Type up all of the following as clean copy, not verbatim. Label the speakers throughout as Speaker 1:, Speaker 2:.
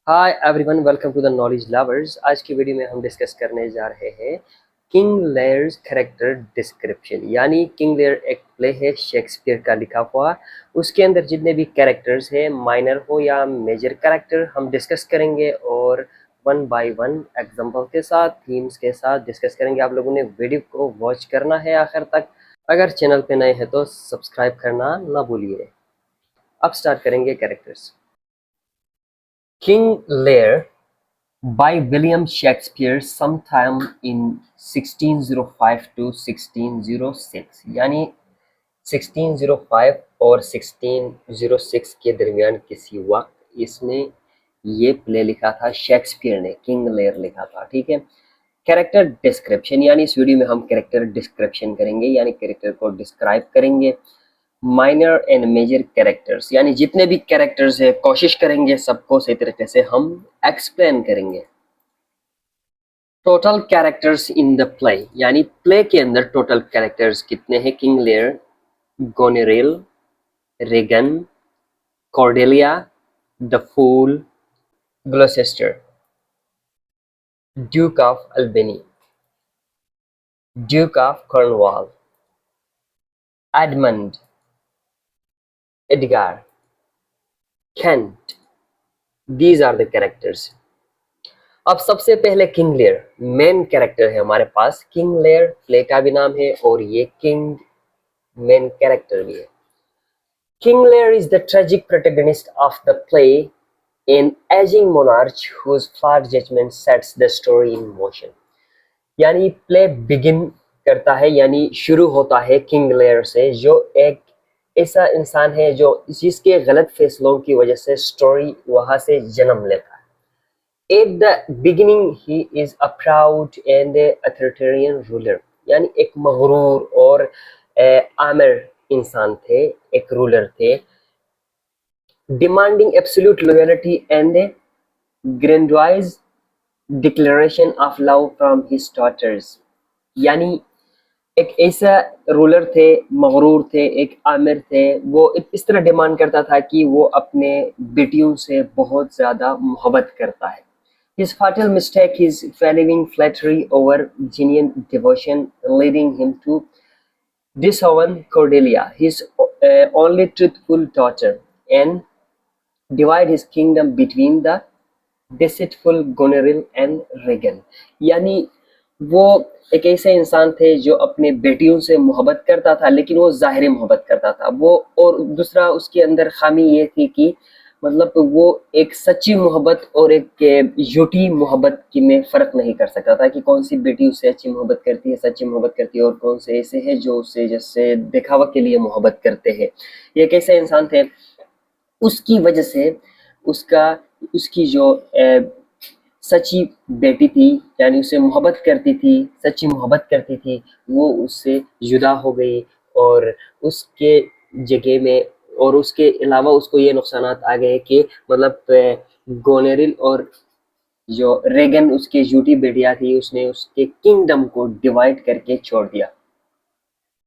Speaker 1: Hi everyone, welcome to the knowledge lovers. आज की video में हम डिस्कस करने जा रहे हैं किंग लेयर्स कैरेक्टर डिस्क्रिप्शन। यानी किंग लेयर एक प्ले है शेक्सपियर का लिखा हुआ। उसके अंदर जितने भी कैरेक्टर्स हैं, माइनर हो या मेजर कैरेक्टर, हम डिस्कस करेंगे और वन बाय वन एग्जांपल के साथ, थीम्स के साथ डिस्कस करेंगे। आप लोगों ने वीडियो को वॉच करना है आखिर तक। अगर चैनल पे नए हैं तो सब्सक्राइब करना ना भूलिए। अब स्टार्ट करेंगे characters. King Lear by William Shakespeare sometime in 1605 to 1606। यानी 1605 और 1606 के दरमियान किसी वक्त इसने ये प्ले लिखा था। शेक्सपियर ने किंग लेयर लिखा था, ठीक है। कैरेक्टर डिस्क्रिप्शन, यानी इस वीडियो में हम कैरेक्टर डिस्क्रिप्शन करेंगे, यानी कैरेक्टर को डिस्क्राइब करेंगे। माइनर एंड मेजर कैरेक्टर्स, यानी जितने भी कैरेक्टर्स है कोशिश करेंगे सबको सही तरीके से हम एक्सप्लेन करेंगे। Total characters in the play, यानी प्ले के अंदर टोटल कैरेक्टर्स कितने हैं। King Lear, Goneril, Regan, Cordelia, the Fool, Gloucester, Duke of Albany, Duke of Cornwall, Edmund, Edgar, Kent. These are the characters. अब सबसे पहले किंग लेयर मेन कैरेक्टर है हमारे पास। किंग लेयर प्ले का भी नाम है और ये किंग मेन कैरेक्टर भी है। King Lear is the tragic protagonist of the play, an aging monarch whose flawed judgment sets the story in motion। यानी प्ले बिगिन करता है, यानी शुरू होता है किंग लेयर से, जो एक ऐसा इंसान है जो जिसके गलत फैसलों की वजह से स्टोरी वहां से जन्म लेता है। At the beginning he is a proud and authoritarian ruler। यानी एक मगरूर और आमिर इंसान थे, एक रूलर थे। demanding absolute loyalty and a grandiose declaration of love from his daughters। यानी एक ऐसा रूलर थे, मगरूर थे, एक आमिर थे। वो इस तरह डिमांड करता था कि वो अपने बेटियों से बहुत ज्यादा मोहब्बत करता है। His fatal mistake is valuing flattery over genuine devotion, leading him to disown Cordelia, his only truthful daughter, and divide his kingdom between the deceitful Goneril and Regan। यानी वो एक ऐसे इंसान थे जो अपने बेटियों से मोहब्बत करता था, लेकिन वो ज़ाहिरी मोहब्बत करता था वो। और दूसरा उसके अंदर खामी ये थी कि मतलब वो एक सच्ची मोहब्बत और एक झूठी मोहब्बत की में फ़र्क नहीं कर सकता था कि कौन सी बेटी उससे अच्छी मोहब्बत करती है, सच्ची मोहब्बत करती है, और कौन से ऐसे हैं जो उससे जैसे दिखावा के लिए मोहब्बत करते हैं। ये एक ऐसे इंसान थे। उसकी वजह से उसका उसकी जो सच्ची बेटी थी, यानी उसे मोहब्बत करती थी, सच्ची मोहब्बत करती थी, वो उससे जुदा हो गई। और उसके जगह में और उसके अलावा उसको ये नुकसानात आ गए कि मतलब गोनेरिल और जो रेगन उसकी झूठी बेटियां थी, उसने उसके किंगडम को डिवाइड करके छोड़ दिया।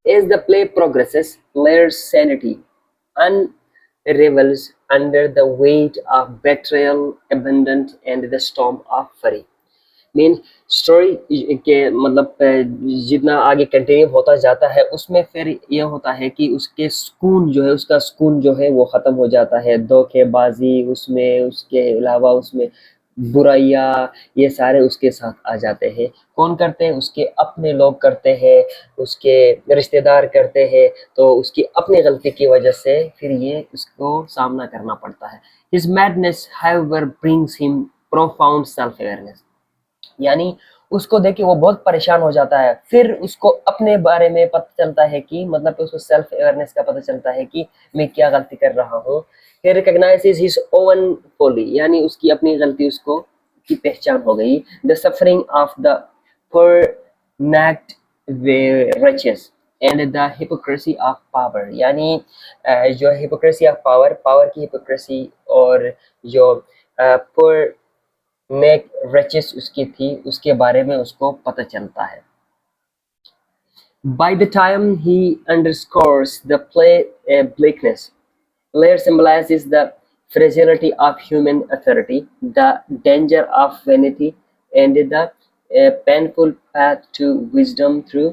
Speaker 1: As the play progresses, Lear's sanity unravels under the weight of betrayal, abandon, and the storm of fury। Mean story के मतलब जितना आगे कंटिन्यू होता जाता है उसमें फिर ये होता है कि उसके सुकून जो है, उसका सुकून जो है वो ख़त्म हो जाता है। धोखेबाजी उसमें, उसके अलावा उसमें बुराइयाँ, ये सारे उसके साथ आ जाते हैं। कौन करते हैं? उसके अपने लोग करते हैं, उसके रिश्तेदार करते हैं। तो उसकी अपनी गलती की वजह से फिर ये उसको सामना करना पड़ता है। His madness however brings him profound self awareness। यानी उसको देख के वो बहुत परेशान हो जाता है। फिर उसको अपने बारे में पता चलता है कि मतलब उसको सेल्फ अवेयरनेस का पता चलता है कि मैं क्या गलती कर रहा हूँ। He recognizes his own folly, यानी उसकी अपनी गलती उसको की पहचान हो गई। The suffering of the poor nagged wretches and the hypocrisy of power। यानी जो hypocrisy of power, पावर की hypocrisy, और जो poor नेक रचेस उसकी थी, उसके बारे में उसको पता चलता है। By the time he underscores the play bleakness, Lear symbolizes the fragility of human authority, the danger of vanity, and the painful path to wisdom through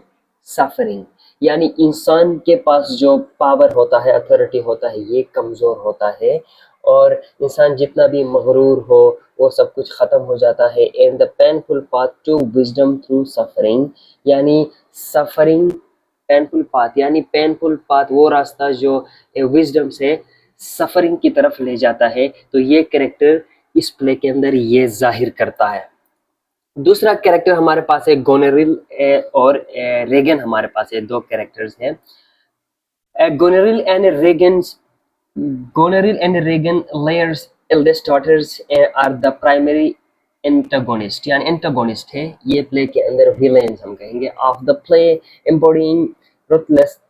Speaker 1: suffering। यानी इंसान के पास जो पावर होता है, अथॉरिटी होता है, ये कमज़ोर होता है और इंसान जितना भी मगरूर हो वो सब कुछ ख़त्म हो जाता है। And the painful path to wisdom through suffering, यानी सफरिंग पेनफुल पाथ, यानी पेनफुल पाथ वो रास्ता जो विजडम से सफरिंग की तरफ ले जाता है। तो ये कैरेक्टर इस प्ले के अंदर ये जाहिर करता है। दूसरा कैरेक्टर हमारे पास है गोनेरिल और रेगन, हमारे पास है दो कैरेक्टर्स हैं। Goneril and Regan, Goneril and Regan, Lear's eldest daughters, are the primary antagonist, यानी एंटागोनिस्ट है ये प्ले के अंदर, विलेंस हम कहेंगे of the play, embodying ruthless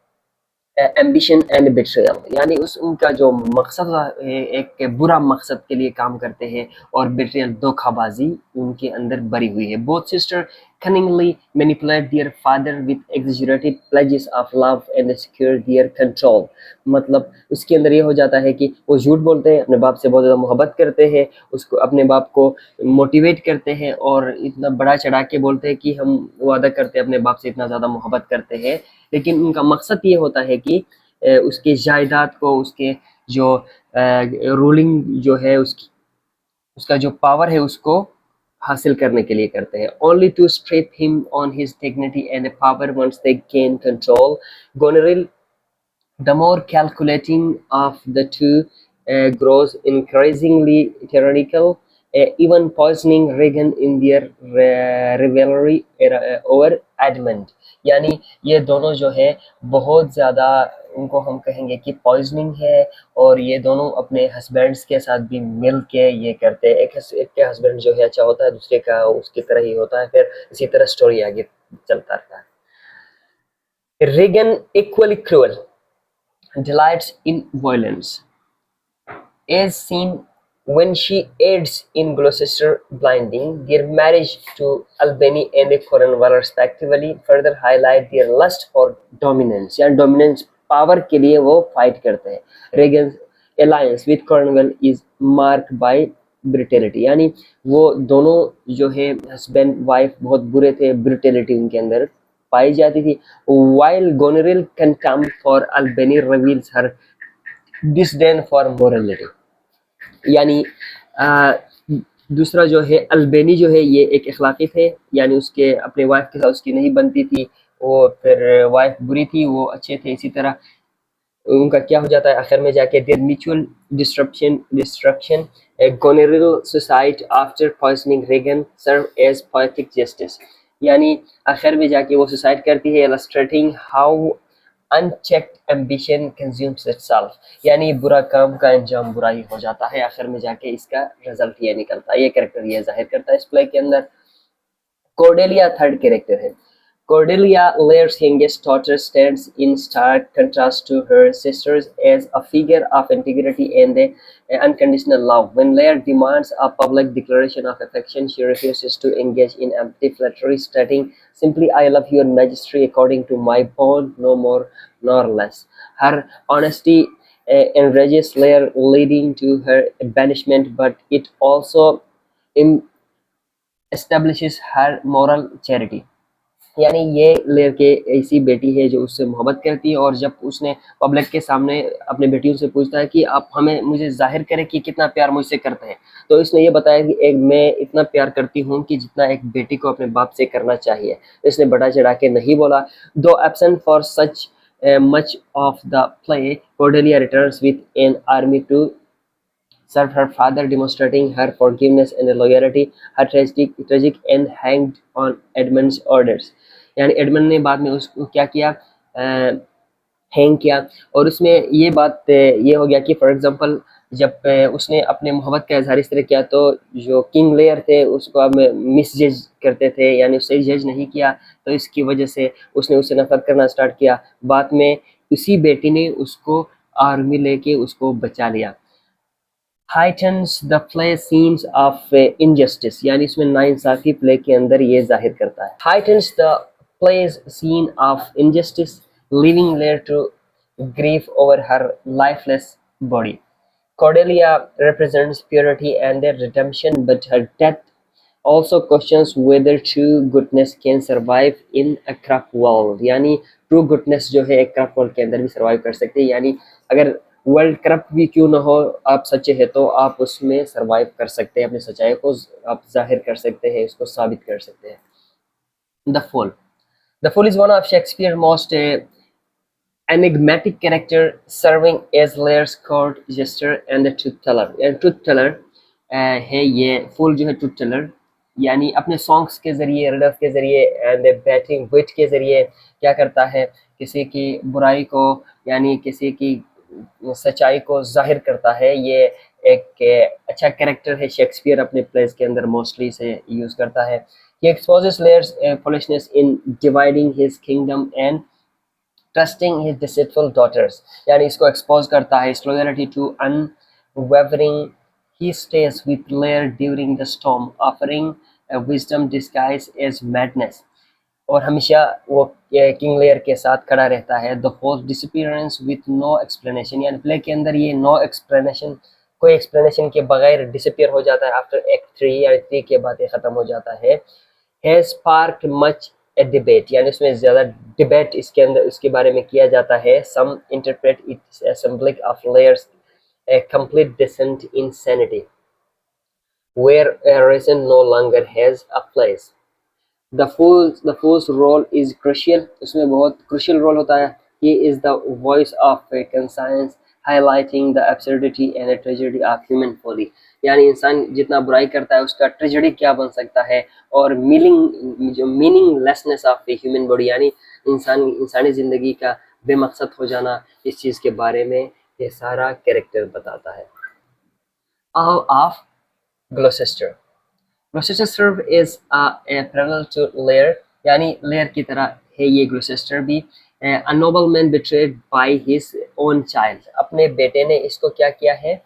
Speaker 1: ambition and betrayal, यानी उनका जो मकसद है एक बुरा मकसद के लिए काम करते हैं और बिट्रेयल, धोखाबाजी उनके अंदर भरी हुई है। Both sister cunningly manipulate their father with exaggerated pledges of love and secure their control। मतलब उसके अंदर ये हो जाता है कि वो झूठ बोलते हैं, अपने बाप से बहुत ज़्यादा मोहब्बत करते हैं, उसको अपने बाप को मोटिवेट करते हैं और इतना बड़ा चढ़ा के बोलते हैं कि हम वादा करते हैं अपने बाप से इतना ज़्यादा मोहब्बत करते हैं, लेकिन उनका मकसद ये होता है कि उसके जायदाद को, उसके जो रूलिंग जो है, उसका जो पावर है उसको हासिल करने के लिए करते हैं। Only to strip him on his dignity and power once they gain control. Goneril, the more calculating of the two, grows increasingly tyrannical, even poisoning Regan in their rivalry over Edmund। यानी ये दोनों जो है बहुत ज़्यादा, उनको हम कहेंगे कि पॉइजनिंग है, और ये दोनों अपने हस्बैंड्स के साथ भी मिल के ये करते हैं। एक के हस्बैंड जो है अच्छा होता है, दूसरे का उसकी तरह ही होता है, फिर इसी तरह स्टोरी आगे चलता रहता है। Regan, equally cruel, delights in violence, as seen when she aids in Gloucester blinding. Their marriage to Albany and Cornwall respectively further highlight their lust for dominance, या dominance पावर के लिए वो फाइट करते हैं। Regan's alliance with Cornwall is marked by brutality, यानी वो दोनों जो है हस्बैंड वाइफ बहुत बुरे थे, ब्रूटैलिटी उनके अंदर पाई जाती थी। While Goneril contempt for Albany reveals her disdain for morality, यानी दूसरा जो है अल्बेनी जो है ये एक अखलाकी थे, यानी उसके अपने वाइफ के साथ उसकी नहीं बनती थी, वो फिर वाइफ बुरी थी, वो अच्छे थे। इसी तरह उनका क्या हो जाता है आखिर में जाके, their mutual destruction. Goneril suicide after poisoning Regan serve as poetic justice, यानी आखिर में जाके वो सुसाइड करती है, illustrating how unchecked ambition consumes itself, यानी बुरा काम का अंजाम बुरा ही हो जाता है, आखिर में जाके इसका रिजल्ट ये निकलता है। ये कैरेक्टर ये जाहिर करता है इस प्ले के अंदर। कोर्डेलिया थर्ड कैरेक्टर है। Cordelia, Lear's youngest daughter, stands in stark contrast to her sisters as a figure of integrity and unconditional love. When Lear demands a public declaration of affection, she refuses to engage in empty flattery, stating, "Simply, I love your majesty according to my bond, no more nor less." Her honesty enrages Lear, leading to her banishment, but it also establishes her moral charity। यानी ये layer के ऐसी बेटी है जो उससे मोहब्बत करती है, और जब उसने पब्लिक के सामने अपने बेटियों से पूछता है कि आप मुझे जाहिर करें कि कितना प्यार मुझसे करते हैं, तो इसने ये बताया कि एक मैं इतना प्यार करती हूँ कि जितना एक बेटी को अपने बाप से करना चाहिए। इसने बढ़ा चढ़ा के नहीं बोला। Though absent for such much of the play, Cordelia returns with an army to served her father, demonstrating her forgiveness and loyalty. Her tragic end hanged on Edmund's orders, यानी एडमंड ने बाद में उसको क्या किया, हैंग किया। और उसमें ये बात ये हो गया कि फॉर एग्जांपल जब उसने अपने मोहब्बत का इजहार इस तरह किया, तो जो किंग लेयर थे उसको अब मिस जज करते थे, यानी उससे जज नहीं किया, तो इसकी वजह से उसने उससे नफरत करना स्टार्ट किया। बाद में उसी बेटी ने उसको आर्मी लेके उसको बचा लिया। heightens the play scenes of injustice, यानी इसमें नाइंसाफी प्ले के अंदर ये जाहिर करता है। heightens the play's scene of injustice, leaving Lear to grieve over her lifeless body, Cordelia represents purity and their redemption, but her death also questions whether true goodness can survive in a corrupt world. यानी true goodness जो है एक corrupt world के अंदर भी survive कर सकते हैं, यानी अगर वर्ल्ड करप्ट भी क्यों ना हो, आप सच्चे हैं तो आप उसमें सर्वाइव कर सकते हैं, अपनी सच्चाई को आप जाहिर कर सकते हैं, इसको साबित कर सकते हैं. The Fool. The Fool is one of Shakespeare's most enigmatic character, serving as Lear's court jester and the truth teller. Truth teller है ये फूल जो है, ट्रूथ टेलर यानी अपने सॉन्ग्स के जरिए, रिडल्स के जरिए एंड बैटिंग विट के जरिए क्या करता है, किसी की बुराई को यानी किसी की सच्चाई को जाहिर करता है. ये एक अच्छा कैरेक्टर है, शेक्सपियर अपने प्लेस के अंदर मोस्टली से यूज करता है. He exposes Lear's foolishness in dividing his kingdom and trusting his deceitful daughters. यानी इसको expose करता है, his loyalty to unwavering. He stays with Lear during the storm, offering a wisdom disguised as madness. और हमेशा वो King Lear के साथ खड़ा रहता है. The force disappearance with no explanation, यानी प्ले के अंदर ये नो एक्सप्लेनेशन, कोई एक्सप्लेनेशन के बगैर डिसअपीयर हो जाता है. आफ्टर एक्ट 3 या 3 के बाद ये खत्म हो जाता है. Has sparked much A debate, यानी उसमें ज़्यादा डिबेट इसके अंदर उसके बारे में किया जाता है. Some interpret it as symbolic of Lear's a complete descent in sanity, where a reason no longer has a place. The fool's role is crucial. उसमें बहुत crucial role होता है. He is the voice of a conscience, highlighting the absurdity and the tragedy of human folly. यानी इंसान जितना बुराई करता है उसका ट्रेजेडी क्या बन सकता है, और meaninglessness of a human body, यानी इंसानी ज़िंदगी का बेमकसद हो जाना, इस चीज़ के बारे में ये सारा कैरेक्टर बताता है. Of Gloucester. Gloucester serve is a parallel to Lear, यानी लेयर की तरह है ये ग्लॉसेस्टर भी. A nobleman betrayed by his own child, अपने बेटे ने इसको क्या किया है,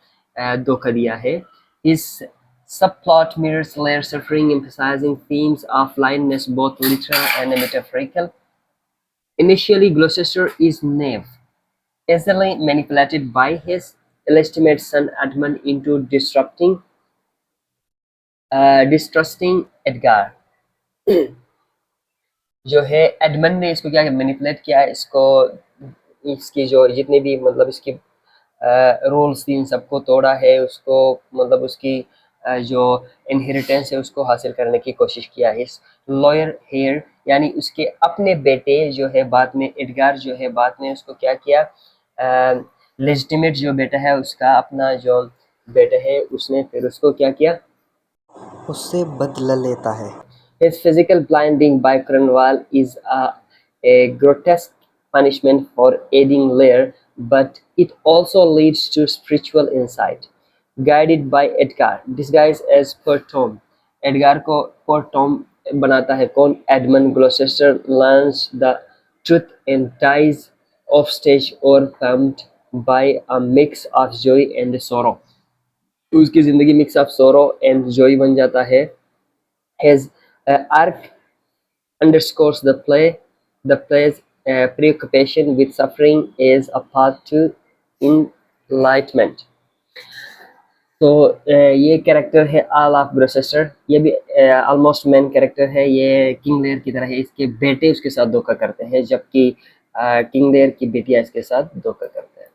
Speaker 1: धोखा दिया है. His subplot mirrors Lear's suffering, emphasizing themes of blindness, both literal and metaphorical. Initially, Gloucester is naive, easily manipulated by his illegitimate son Edmund into distrusting Edgar. जो है एडमंड ने इसको क्या मैनिपुलेट किया है, इसको इसकी जो जितने भी मतलब इसकी रूल्स थी इन सबको तोड़ा है, उसको मतलब उसकी जो इनहेरिटेंस है उसको हासिल करने की कोशिश किया है. लॉयर हेयर, यानी उसके अपने बेटे जो है बाद में एडगार जो है बाद में उसको क्या किया, लेजिटिमेट जो बेटा है उसका अपना जो बेटा है उसने फिर उसको क्या किया,
Speaker 2: उससे बदला लेता है.
Speaker 1: His physical blinding by Cornwall is a grotesque punishment for aiding Lear, but it also leads to spiritual insight. Guided by Edgar, disguised as poor Tom. Edgar को poor Tom बनाता है कौन, Edmund. Gloucester learns the truth and dies off stage, overwhelmed by a mix of joy and sorrow. उसकी जिंदगी mix of sorrow and Joy बन जाता है. His arc underscores the play's preoccupation with suffering as a path to enlightenment. तो ये character है all of Gloucester. ये भी ऑलमोस्ट मेन कैरेक्टर है. ये किंग लेयर की तरह है. इसके बेटे उसके साथ धोखा करते हैं, जबकि किंग लेयर की बेटियां इसके साथ धोखा करते हैं.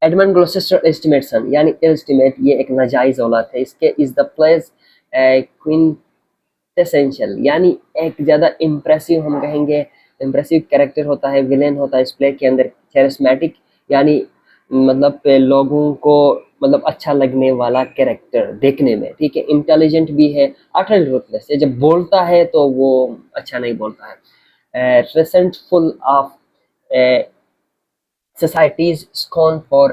Speaker 1: एडमंड ग्लॉसेस्टर एस्टिमेट सन, यानी एस्टिमेट ये एक नाजायज औलाद है. इसके इज द प्लेस क्विंटेसेंशियल, यानी एक ज़्यादा इम्प्रेसिव, हम कहेंगे इम्प्रेसिव कैरेक्टर होता है, विलेन होता है इस प्ले के अंदर. कैरिस्मेटिक, यानी मतलब लोगों को मतलब अच्छा लगने वाला कैरेक्टर देखने में, ठीक है. इंटेलिजेंट भी है, अटल रूथलेस है. जब बोलता है तो वो अच्छा नहीं बोलता है. Resentful of society's scorn for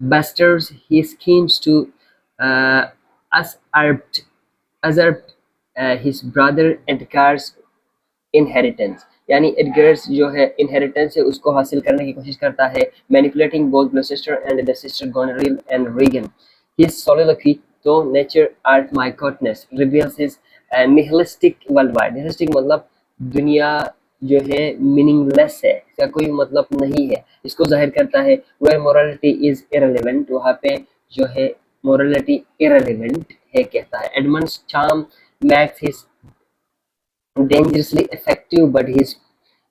Speaker 1: bastards, he schemes to usurp his brother Edgar's inheritance, यानी एडगर्स जो है इनहेरिटेंस है उसको हासिल करने की कोशिश करता है. Manipulating both Gloucester and the sister Goneril and Regan. His soliloquy, though nature art my godness, reveals his nihilistic worldwide. nihilistic मतलब दुनिया जो है मीनिंगलेस है, इसका कोई मतलब नहीं है, इसको जाहिर करता है। वेयर मोरालिटी इज इररिलेवेंट, वहाँ पे जो है मोरालिटी इररिलेवेंट है कहता है। Edmund's charm makes his dangerously effective, but his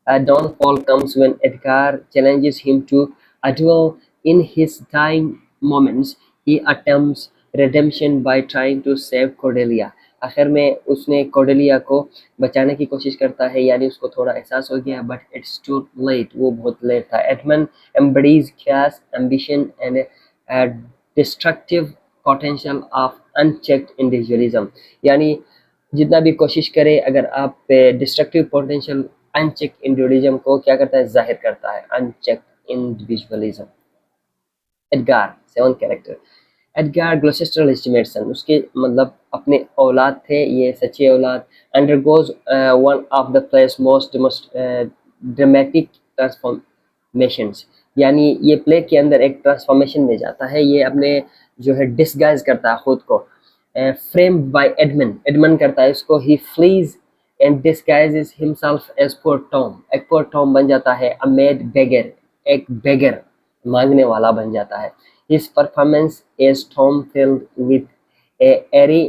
Speaker 1: downfall comes when Edgar challenges him to a duel. In his dying moments, he attempts redemption by trying to save Cordelia. आखिर में उसने Cordelia को बचाने की कोशिश करता है, यानी उसको थोड़ा एहसास हो गया, बट इट्स टू लेट, वो बहुत लेट था। Edmund embodies class ambition and destructive potential of unchecked individualism, यानी जितना भी कोशिश करे, अगर आप डिस्ट्रक्टिव पोटेंशियल अनचेक इंडिविजुअलिज्म को क्या करता है, जाहिर करता है, uncheck individualism. Edgar, seven character. Edgar Gloucester legitimate, उसके मतलब अपने औलाद थे, ये सच्चे औलाद। Undergoes one of the play's most dramatic transformations, यानी ये प्ले के अंदर एक ट्रांसफॉर्मेशन में जाता है, ये अपने जो है डिस्गाइज करता है खुद को। framed by Edmund, एडमंड करता है इसको। he flees and disguises himself as poor Tom, एक poor Tom बन जाता है। a mad beggar, एक beggar, मांगने वाला बन जाता है। his performance as Tom filled with a airy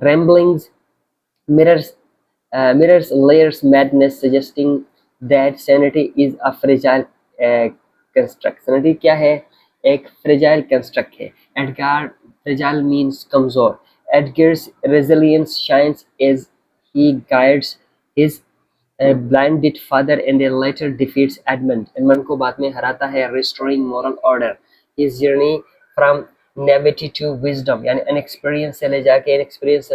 Speaker 1: ramblings mirrors Lear's madness, suggesting that sanity is a fragile construct. sanity क्या है, एक fragile construct है। एडगार, fragile means कमजोर। Edgar's resilience shines as he guides his blinded father and later defeats Edmund. Edmund को बाद में हराता है, restoring moral order. His journey from naivety to wisdom, यानी inexperience से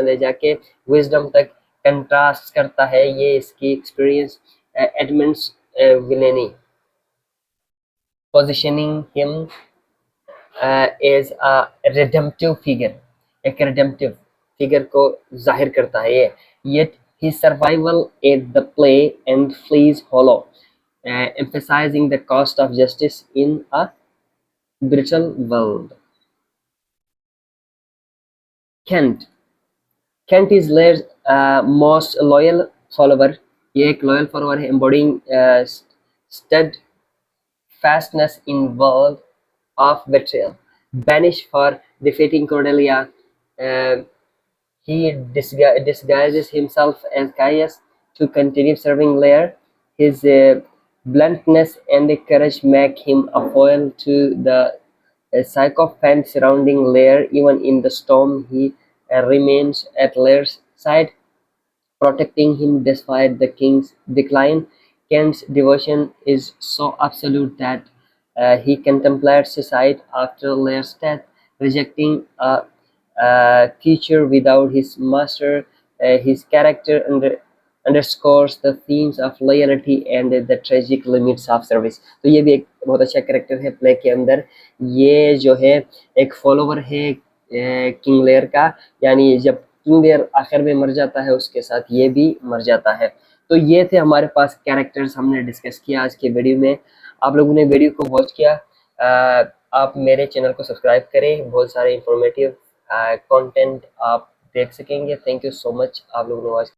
Speaker 1: ले जाके wisdom तक कंट्रास्ट करता है ये इसकी experience. Edmund's villainy, positioning him as a redemptive figure, एक redemptive figure को जाहिर करता है ये। Yet his survival at the play and flees hollow, emphasizing the cost of justice in a brutal world. Kent is Lear's most loyal follower, ये एक loyal follower है, embodying steadfastness in world of betrayal. Banished for defeating Cordelia, he disguises himself as Caius to continue serving Lear. His bluntness and courage make him a foil to the sycophant surrounding Lear. Even in the storm, he remains at Lear's side, protecting him despite the king's decline. Kent's devotion is so absolute that he contemplates suicide after Lear's death, rejecting a teacher without his master. His character underscores the themes of loyalty and the tragic limits of service. तो ये भी एक बहुत अच्छा character है play के अंदर। ये जो है एक फॉलोवर है किंग लेयर का, यानी जब किंग लेयर आखिर में मर जाता है उसके साथ ये भी मर जाता है। तो ये थे हमारे पास कैरेक्टर्स, हमने डिस्कस किया आज के वीडियो में। आप लोगों ने वीडियो को वॉच किया, आप मेरे चैनल को सब्सक्राइब करें, बहुत सारे इंफॉर्मेटिव कंटेंट आप देख सकेंगे। थैंक यू सो मच आप लोगों ने वॉच